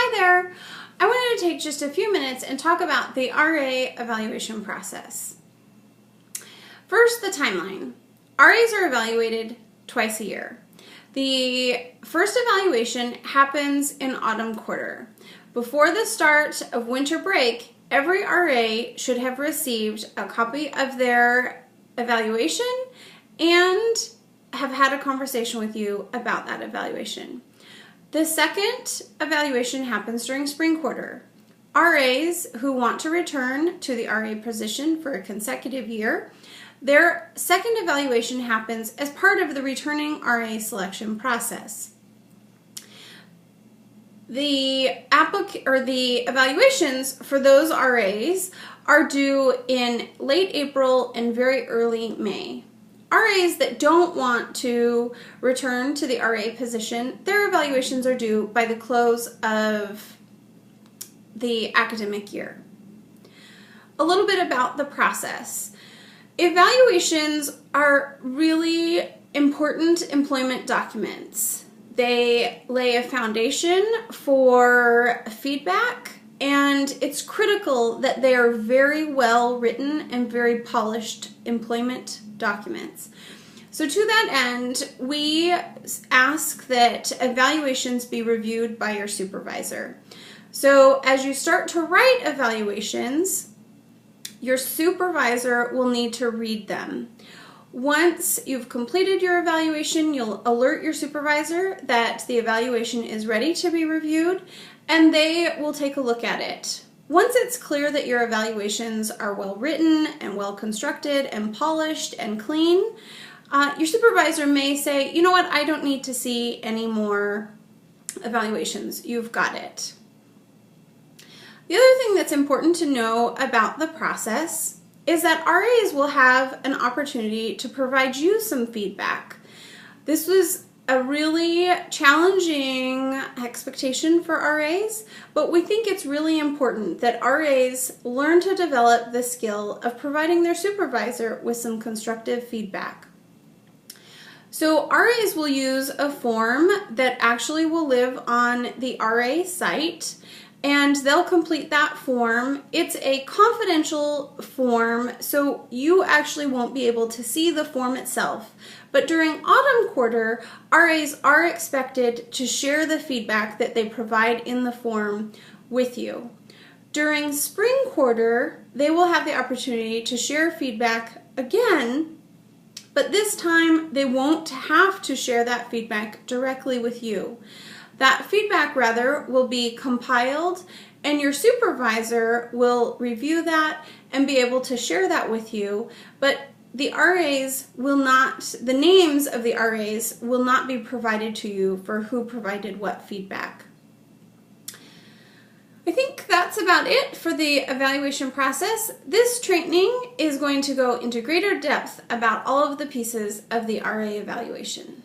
Hi there. I wanted to take just a few minutes and talk about the RA evaluation process. First, the timeline. RAs are evaluated twice a year. The first evaluation happens in autumn quarter. Before the start of winter break, every RA should have received a copy of their evaluation and have had a conversation with you about that evaluation. The second evaluation happens during spring quarter. RAs who want to return to the RA position for a consecutive year, their second evaluation happens as part of the returning RA selection process. The evaluations for those RAs are due in late April and very early May. RAs that don't want to return to the RA position, their evaluations are due by the close of the academic year. A little bit about the process. Evaluations are really important employment documents. They lay a foundation for feedback, and it's critical that they are very well written and very polished employment documents. So to that end, we ask that evaluations be reviewed by your supervisor. So as you start to write evaluations, your supervisor will need to read them. Once you've completed your evaluation, you'll alert your supervisor that the evaluation is ready to be reviewed, and they will take a look at it. Once it's clear that your evaluations are well written and well constructed and polished and clean, your supervisor may say, you know what, I don't need to see any more evaluations. You've got it. The other thing that's important to know about the process is that RAs will have an opportunity to provide you some feedback. This was a really challenging expectation for RAs, but we think it's really important that RAs learn to develop the skill of providing their supervisor with some constructive feedback. So RAs will use a form that actually will live on the RA site, and they'll complete that form. It's a confidential form, so you actually won't be able to see the form itself. But during autumn quarter, RAs are expected to share the feedback that they provide in the form with you. During spring quarter, they will have the opportunity to share feedback again, but this time they won't have to share that feedback directly with you. That feedback, rather, will be compiled, and your supervisor will review that and be able to share that with you, but the names of the RAs will not be provided to you for who provided what feedback. I think that's about it for the evaluation process. This training is going to go into greater depth about all of the pieces of the RA evaluation.